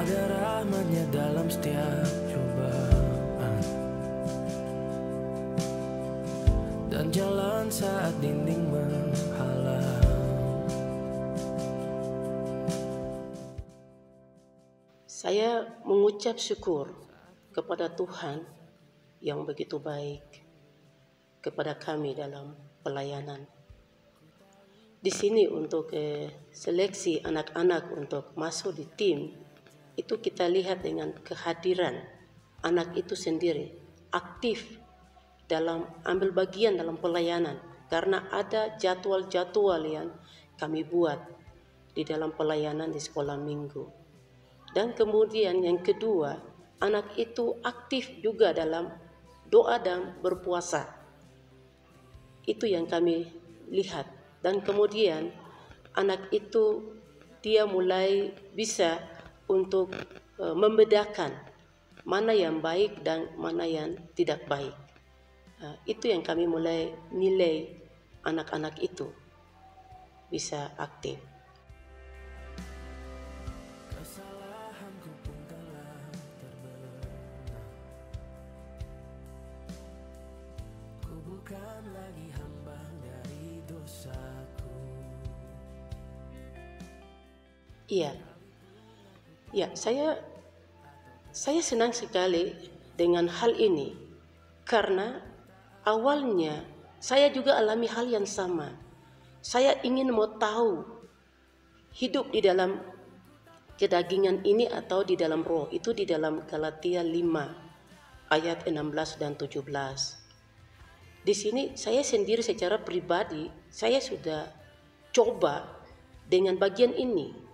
Ada rahmatnya dalam setiap cobaan dan jalan saat dinding menghalang. Saya mengucap syukur kepada Tuhan yang begitu baik kepada kami dalam pelayanan. Di sini untuk seleksi anak-anak untuk masuk di tim, itu kita lihat dengan kehadiran anak itu sendiri aktif dalam ambil bagian dalam pelayanan, karena ada jadwal-jadwal yang kami buat di dalam pelayanan di sekolah minggu. Dan kemudian yang kedua, anak itu aktif juga dalam doa dan berpuasa. Itu yang kami lihat. Dan kemudian anak itu dia mulai bisa untuk membedakan mana yang baik dan mana yang tidak baik. Itu yang kami mulai nilai anak-anak itu bisa aktif. Kesalahanku pun telah terbelah. Ku bukan lagi hamba dari dosaku. Iya, saya senang sekali dengan hal ini karena awalnya saya juga alami hal yang sama. Saya ingin mau tahu hidup di dalam kedagingan ini atau di dalam roh. Itu di dalam Galatia 5 ayat 16 dan 17. Di sini saya sendiri secara pribadi saya sudah coba dengan bagian ini.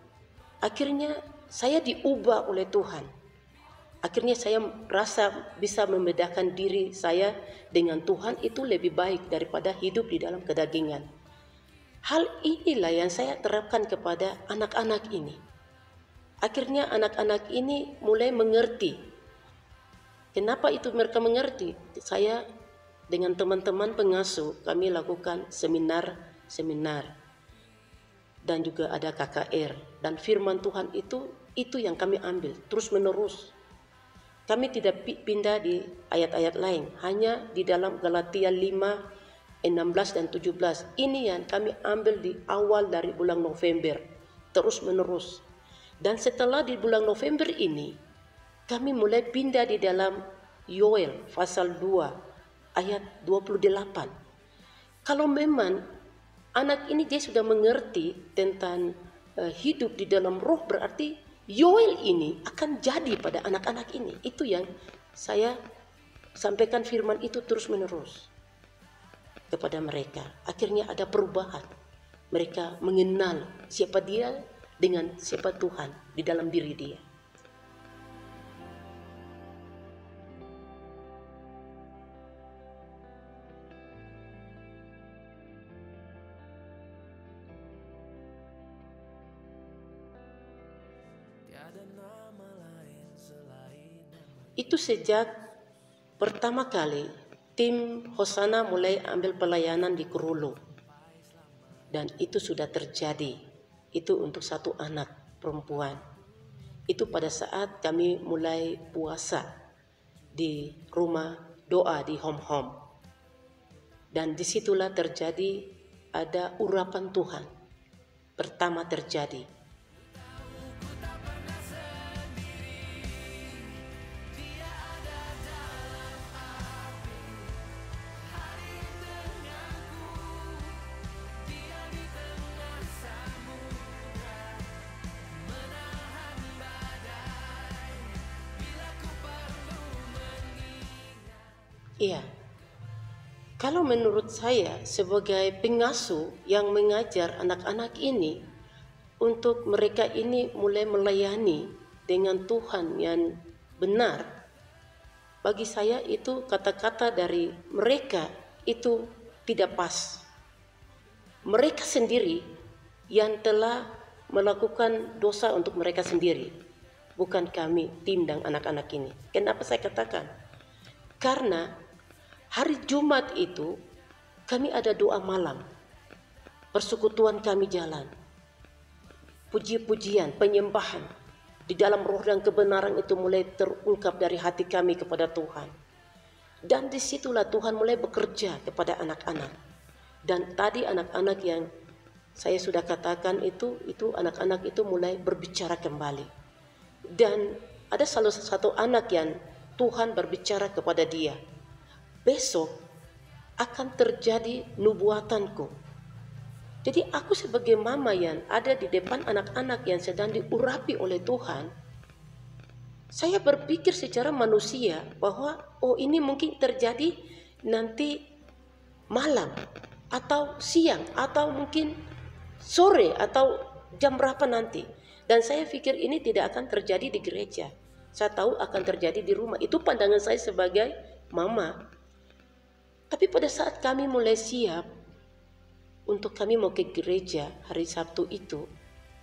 Akhirnya saya diubah oleh Tuhan. Akhirnya saya rasa bisa membedakan diri saya dengan Tuhan itu lebih baik daripada hidup di dalam kedagingan. Hal inilah yang saya terapkan kepada anak-anak ini. Akhirnya anak-anak ini mulai mengerti. Kenapa itu mereka mengerti? Saya dengan teman-teman pengasuh kami lakukan seminar dan juga ada KKR, dan firman Tuhan itu yang kami ambil terus menerus. Kami tidak pindah di ayat-ayat lain, hanya di dalam Galatia 5, 16 dan 17. Ini yang kami ambil di awal dari bulan November, terus menerus. Dan setelah di bulan November ini, kami mulai pindah di dalam Yoel pasal 2 ayat 28. Kalau memang anak ini dia sudah mengerti tentang hidup di dalam roh, berarti Yoel ini akan jadi pada anak-anak ini. Itu yang saya sampaikan firman itu terus menerus kepada mereka. Akhirnya ada perubahan. Mereka mengenal siapa dia dengan siapa Tuhan di dalam diri dia. Itu sejak pertama kali tim Hosana mulai ambil pelayanan di Kerulu. Dan itu sudah terjadi. Itu untuk satu anak perempuan. Itu pada saat kami mulai puasa di rumah doa di home-home. Dan disitulah terjadi ada urapan Tuhan. Pertama terjadi. Iya, kalau menurut saya sebagai pengasuh yang mengajar anak-anak ini, untuk mereka ini mulai melayani dengan Tuhan yang benar, bagi saya itu kata-kata dari mereka itu tidak pas. Mereka sendiri yang telah melakukan dosa untuk mereka sendiri, bukan kami, tim dan anak-anak ini. Kenapa saya katakan? Karena hari Jumat itu kami ada doa malam, persekutuan kami jalan, puji-pujian, penyembahan. Di dalam roh dan kebenaran itu mulai terungkap dari hati kami kepada Tuhan. Dan disitulah Tuhan mulai bekerja kepada anak-anak. Dan tadi anak-anak yang saya sudah katakan itu anak-anak itu mulai berbicara kembali. Dan ada salah satu anak yang Tuhan berbicara kepada dia, besok akan terjadi nubuatanku. Jadi aku sebagai mama yang ada di depan anak-anak yang sedang diurapi oleh Tuhan, saya berpikir secara manusia bahwa ini mungkin terjadi nanti malam atau siang atau mungkin sore atau jam berapa nanti. Dan saya pikir ini tidak akan terjadi di gereja. Saya tahu akan terjadi di rumah. Itu pandangan saya sebagai mama. Tapi pada saat kami mulai siap untuk kami mau ke gereja hari Sabtu itu,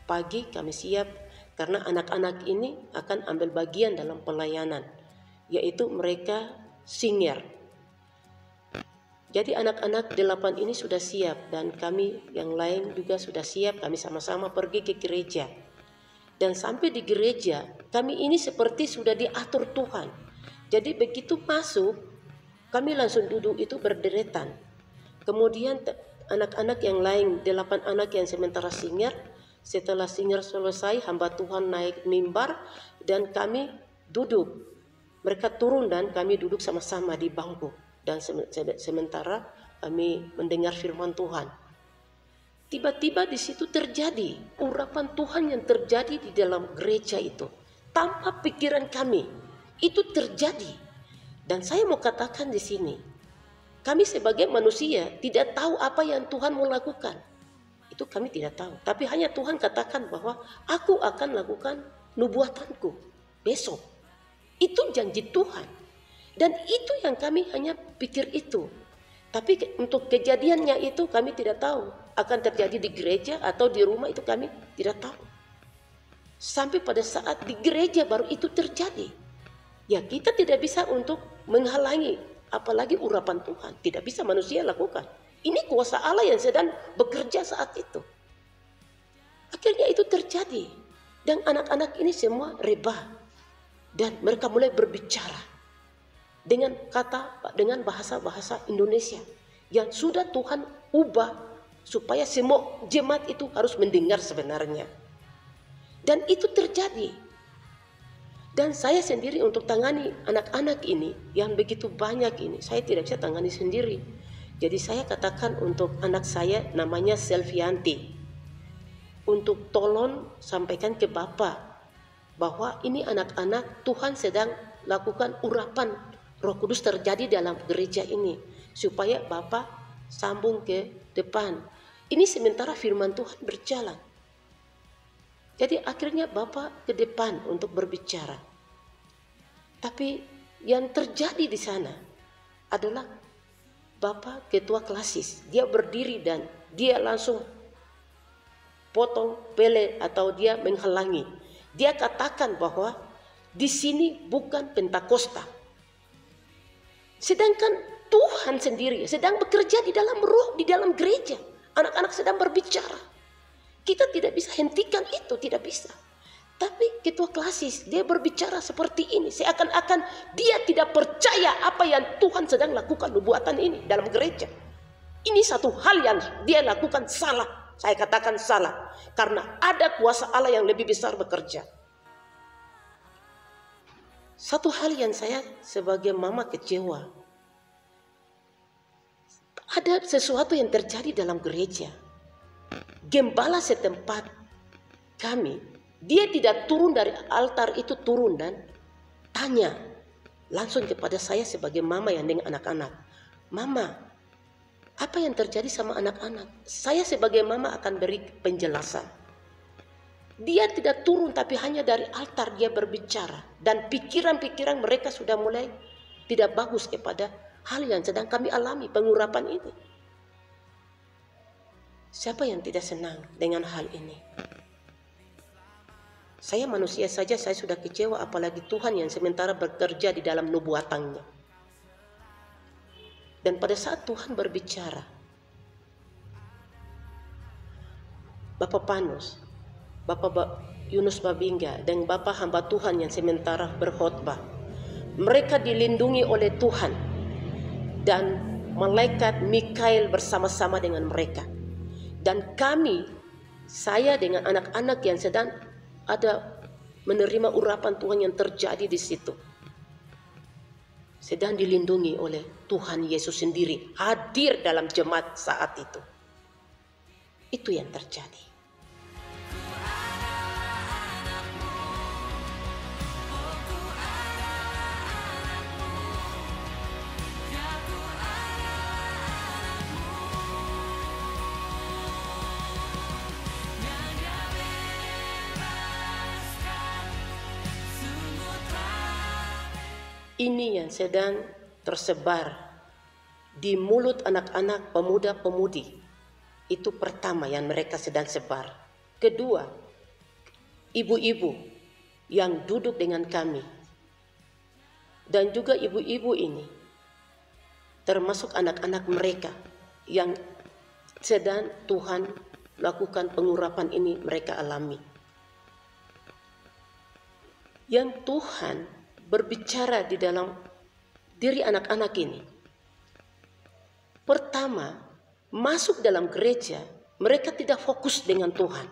pagi kami siap karena anak-anak ini akan ambil bagian dalam pelayanan, yaitu mereka singer. Jadi anak-anak 8 ini sudah siap dan kami yang lain juga sudah siap. Kami sama-sama pergi ke gereja. Dan sampai di gereja, kami ini seperti sudah diatur Tuhan. Jadi begitu masuk, kami langsung duduk itu berderetan. Kemudian anak-anak yang lain, 8 anak yang sementara singer, setelah singer selesai, hamba Tuhan naik mimbar dan kami duduk. Mereka turun dan kami duduk sama-sama di bangku. Dan sementara kami mendengar firman Tuhan. Tiba-tiba di situ terjadi urapan Tuhan yang terjadi di dalam gereja itu. Tanpa pikiran kami, itu terjadi. Dan saya mau katakan di sini, kami sebagai manusia tidak tahu apa yang Tuhan mau lakukan. Itu kami tidak tahu. Tapi hanya Tuhan katakan bahwa aku akan lakukan nubuatanku besok. Itu janji Tuhan. Dan itu yang kami hanya pikir itu. Tapi untuk kejadiannya itu kami tidak tahu. Akan terjadi di gereja atau di rumah itu kami tidak tahu. Sampai pada saat di gereja baru itu terjadi. Ya kita tidak bisa untuk menghalangi. Apalagi urapan Tuhan. Tidak bisa manusia lakukan. Ini kuasa Allah yang sedang bekerja saat itu. Akhirnya itu terjadi. Dan anak-anak ini semua rebah. Dan mereka mulai berbicara. Dengan bahasa-bahasa Indonesia. Yang sudah Tuhan ubah. Supaya semua jemaat itu harus mendengar sebenarnya. Dan itu terjadi. Dan saya sendiri untuk tangani anak-anak ini. Yang begitu banyak ini. Saya tidak bisa tangani sendiri. Jadi saya katakan untuk anak saya namanya Selvianti. Untuk tolong sampaikan ke Bapak. Bahwa ini anak-anak Tuhan sedang lakukan urapan Roh Kudus terjadi dalam gereja ini. Supaya Bapak sambung ke depan. Ini sementara firman Tuhan berjalan. Jadi akhirnya Bapak ke depan untuk berbicara. Tapi yang terjadi di sana adalah Bapak ketua klasis. Dia berdiri dan dia langsung potong pele atau dia menghalangi. Dia katakan bahwa di sini bukan Pentakosta. Sedangkan Tuhan sendiri sedang bekerja di dalam roh, di dalam gereja. Anak-anak sedang berbicara. Kita tidak bisa hentikan itu, tidak bisa. Tapi ketua klasis, dia berbicara seperti ini. Seakan-akan dia tidak percaya apa yang Tuhan sedang lakukan nubuatan ini dalam gereja. Ini satu hal yang dia lakukan salah. Saya katakan salah. Karena ada kuasa Allah yang lebih besar bekerja. Satu hal yang saya sebagai mama kecewa. Ada sesuatu yang terjadi dalam gereja. Gembala setempat kami, dia tidak turun dari altar itu turun dan tanya langsung kepada saya sebagai mama yang dengan anak-anak. Mama, apa yang terjadi sama anak-anak? Saya sebagai mama akan beri penjelasan. Dia tidak turun tapi hanya dari altar dia berbicara. Dan pikiran-pikiran mereka sudah mulai tidak bagus kepada hal yang sedang kami alami, pengurapan ini. Siapa yang tidak senang dengan hal ini? Saya manusia saja, saya sudah kecewa, apalagi Tuhan yang sementara bekerja di dalam nubuatannya. Dan pada saat Tuhan berbicara, Bapak Panus, Bapak Yunus Babingga dan Bapak hamba Tuhan yang sementara berkhotbah. Mereka dilindungi oleh Tuhan dan malaikat Mikael bersama-sama dengan mereka. Dan kami, saya dengan anak-anak yang sedang ada menerima urapan Tuhan yang terjadi di situ, sedang dilindungi oleh Tuhan Yesus sendiri, hadir dalam jemaat saat itu. Itu yang terjadi. Ini yang sedang tersebar di mulut anak-anak pemuda-pemudi. Itu pertama yang mereka sedang sebar. Kedua, ibu-ibu yang duduk dengan kami. Dan juga ibu-ibu ini, termasuk anak-anak mereka yang sedang Tuhan lakukan pengurapan ini mereka alami. Yang Tuhan berbicara di dalam diri anak-anak ini. Pertama, masuk dalam gereja, mereka tidak fokus dengan Tuhan.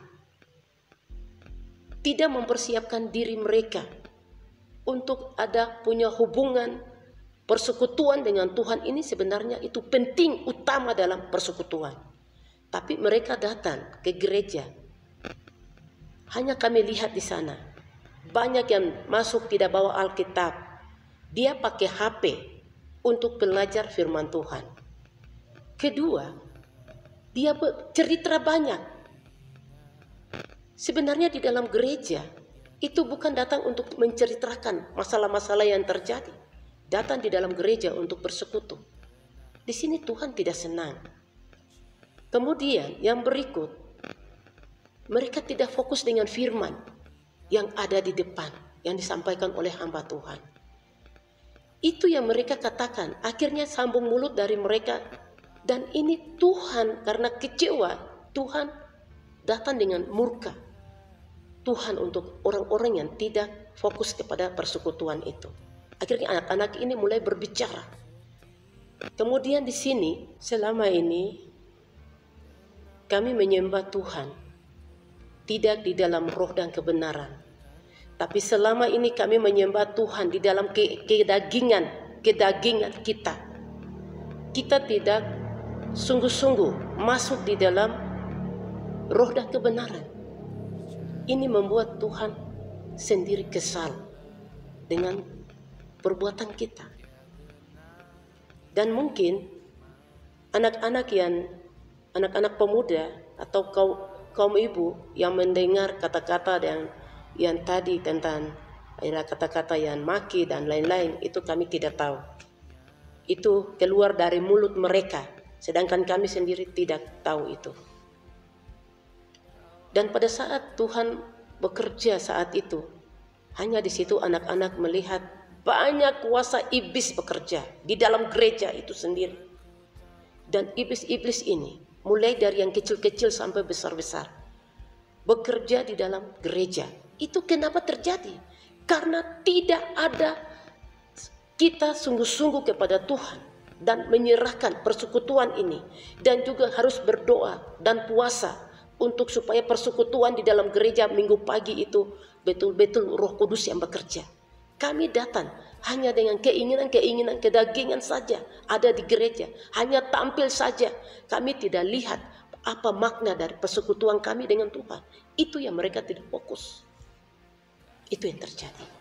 Tidak mempersiapkan diri mereka untuk ada punya hubungan persekutuan dengan Tuhan. Ini sebenarnya itu penting utama dalam persekutuan. Tapi mereka datang ke gereja. Hanya kami lihat di sana. Banyak yang masuk tidak bawa Alkitab. Dia pakai HP untuk belajar firman Tuhan. Kedua, dia cerita banyak. Sebenarnya di dalam gereja itu bukan datang untuk menceritakan masalah-masalah yang terjadi. Datang di dalam gereja untuk bersekutu. Di sini Tuhan tidak senang. Kemudian yang berikut, mereka tidak fokus dengan firman yang ada di depan, yang disampaikan oleh hamba Tuhan. Itu yang mereka katakan, akhirnya sambung mulut dari mereka. Dan ini Tuhan karena kecewa, Tuhan datang dengan murka. Tuhan untuk orang-orang yang tidak fokus kepada persekutuan itu. Akhirnya anak-anak ini mulai berbicara. Kemudian di sini, selama ini kami menyembah Tuhan tidak di dalam roh dan kebenaran. Tapi selama ini kami menyembah Tuhan di dalam kedagingan kita. Kita tidak sungguh-sungguh masuk di dalam roh dan kebenaran. Ini membuat Tuhan sendiri kesal dengan perbuatan kita. Dan mungkin anak-anak pemuda atau kaum ibu yang mendengar kata-kata yang tadi tentang kata-kata yang maki dan lain-lain, itu kami tidak tahu. Itu keluar dari mulut mereka, sedangkan kami sendiri tidak tahu itu. Dan pada saat Tuhan bekerja saat itu, hanya di situ anak-anak melihat banyak kuasa iblis bekerja di dalam gereja itu sendiri. Dan iblis-iblis ini mulai dari yang kecil-kecil sampai besar-besar bekerja di dalam gereja. Itu kenapa terjadi? Karena tidak ada kita sungguh-sungguh kepada Tuhan dan menyerahkan persekutuan ini, dan juga harus berdoa dan puasa untuk supaya persekutuan di dalam gereja minggu pagi itu betul-betul Roh Kudus yang bekerja. Kami datang hanya dengan keinginan kedagingan saja ada di gereja, hanya tampil saja. Kami tidak lihat apa makna dari persekutuan kami dengan Tuhan. Itu yang mereka tidak fokus. Itu yang terjadi.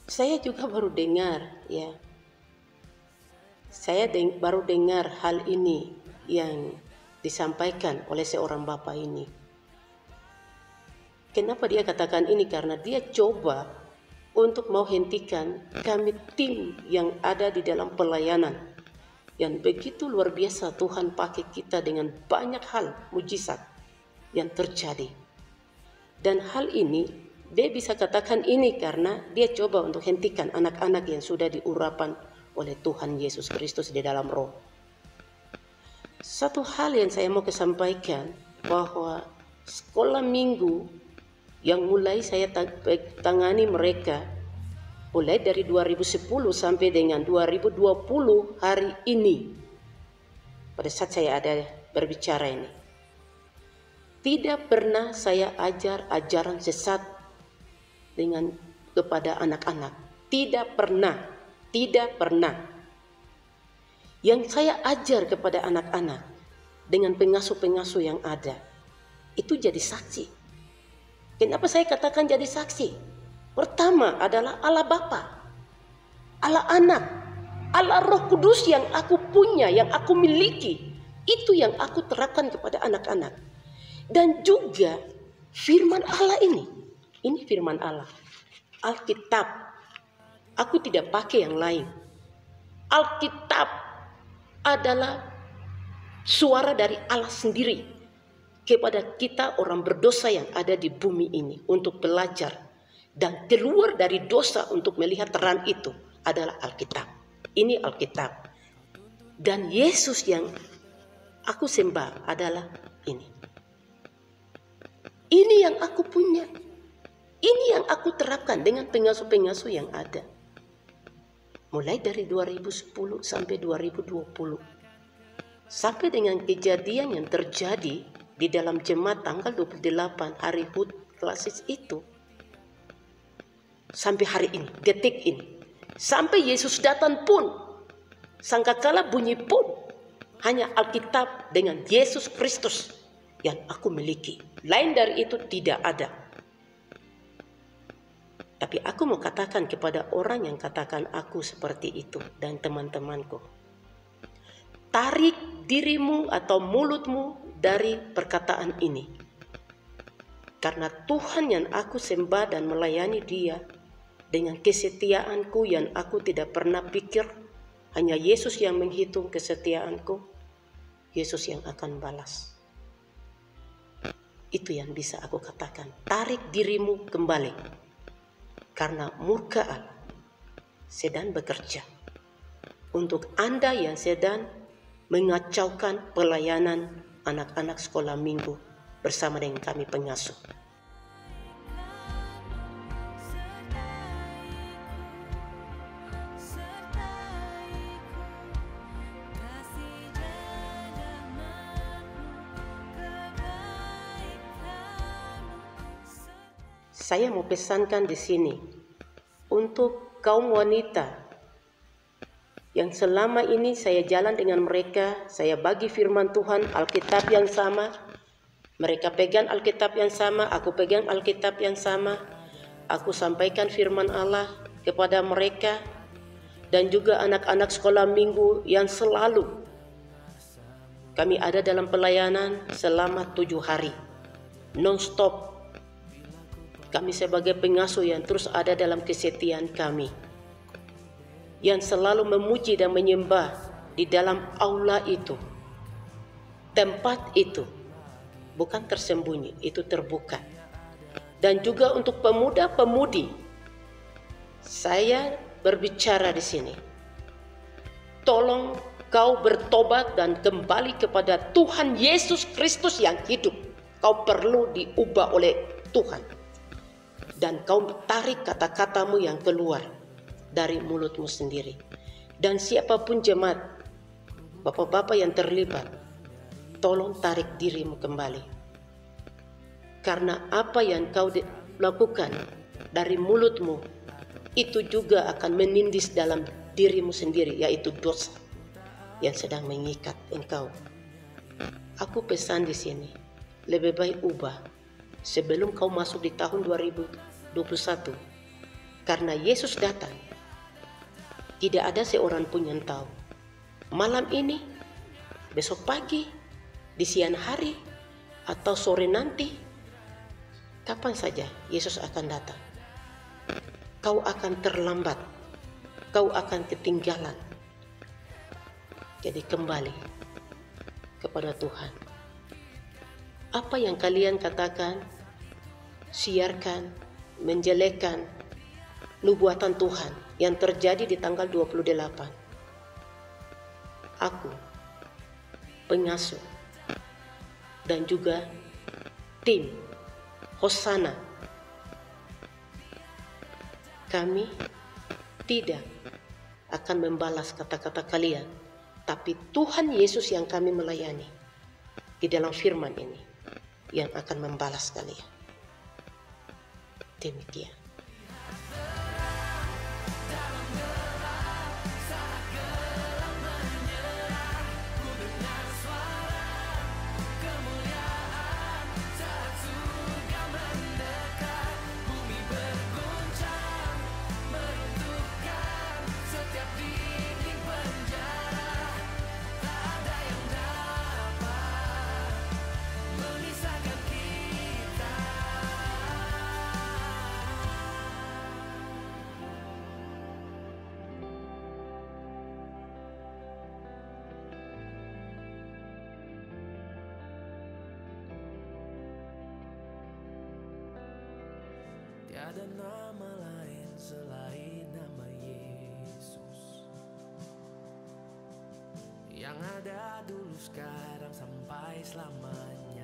Saya juga baru dengar, ya. Saya baru dengar hal ini yang disampaikan oleh seorang bapak ini. Kenapa dia katakan ini? Karena dia coba untuk mau hentikan kami tim yang ada di dalam pelayanan. Yang begitu luar biasa Tuhan pakai kita dengan banyak hal mujizat. yang terjadi. Dan hal ini, dia bisa katakan ini karena dia coba untuk hentikan anak-anak yang sudah diurapan oleh Tuhan Yesus Kristus di dalam roh. Satu hal yang saya mau sampaikan, bahwa sekolah minggu yang mulai saya tangani mereka mulai dari 2010 sampai dengan 2020 hari ini, pada saat saya ada berbicara ini, tidak pernah saya ajar ajaran sesat kepada anak-anak. Tidak pernah. Yang saya ajar kepada anak-anak dengan pengasuh-pengasuh yang ada, itu jadi saksi. Kenapa saya katakan jadi saksi? Pertama adalah Allah Bapa, Allah Anak, Allah Roh Kudus yang aku punya, yang aku miliki. Itu yang aku terapkan kepada anak-anak. Dan juga firman Allah ini firman Allah, Alkitab. Aku tidak pakai yang lain. Alkitab adalah suara dari Allah sendiri kepada kita orang berdosa yang ada di bumi ini untuk belajar dan keluar dari dosa untuk melihat terang itu adalah Alkitab. Ini Alkitab. Dan Yesus yang aku sembah adalah ini. Ini yang aku punya. Ini yang aku terapkan dengan pengasuh-pengasuh yang ada. Mulai dari 2010 sampai 2020. Sampai dengan kejadian yang terjadi di dalam jemaat tanggal 28 hari HUT klasis itu. Sampai hari ini, detik ini. Sampai Yesus datang pun, sangkakala bunyi pun, hanya Alkitab dengan Yesus Kristus yang aku miliki. Lain dari itu tidak ada. Tapi aku mau katakan kepada orang yang katakan aku seperti itu dan teman-temanku. Tarik dirimu atau mulutmu dari perkataan ini. Karena Tuhan yang aku sembah dan melayani Dia dengan kesetiaanku yang aku tidak pernah pikir, hanya Yesus yang menghitung kesetiaanku, Yesus yang akan balas. Itu yang bisa aku katakan. Tarik dirimu kembali. Karena murka Allah sedang bekerja untuk Anda yang sedang mengacaukan pelayanan anak-anak sekolah minggu bersama dengan kami pengasuh. Saya mau pesankan di sini untuk kaum wanita yang selama ini saya jalan dengan mereka, saya bagi firman Tuhan, Alkitab yang sama, mereka pegang Alkitab yang sama, aku pegang Alkitab yang sama, aku sampaikan firman Allah kepada mereka, dan juga anak-anak sekolah minggu yang selalu kami ada dalam pelayanan selama 7 hari, non-stop. Kami sebagai pengasuh yang terus ada dalam kesetiaan kami, yang selalu memuji dan menyembah di dalam aula itu. Tempat itu bukan tersembunyi, itu terbuka. Dan juga untuk pemuda-pemudi, saya berbicara di sini. Tolong kau bertobat dan kembali kepada Tuhan Yesus Kristus yang hidup. Kau perlu diubah oleh Tuhan. Dan kau tarik kata-katamu yang keluar dari mulutmu sendiri. Dan siapapun jemaat, bapak-bapak yang terlibat, tolong tarik dirimu kembali. Karena apa yang kau lakukan dari mulutmu, itu juga akan menindis dalam dirimu sendiri, yaitu dosa yang sedang mengikat engkau. Aku pesan di sini, lebih baik ubah sebelum kau masuk di tahun 2021. Karena Yesus datang, tidak ada seorang pun yang tahu. Malam ini, besok pagi, di siang hari, atau sore nanti, kapan saja Yesus akan datang. Kau akan terlambat, kau akan ketinggalan. Jadi kembali kepada Tuhan. Apa yang kalian katakan, siarkan, menjelekkan nubuatan Tuhan yang terjadi di tanggal 28. Aku, pengasuh, dan juga tim Hosana, kami tidak akan membalas kata-kata kalian, tapi Tuhan Yesus yang kami melayani di dalam firman ini yang akan membalas kalian. Demikian. Tiada nama lain selain nama Yesus, yang ada dulu, sekarang, sampai selamanya.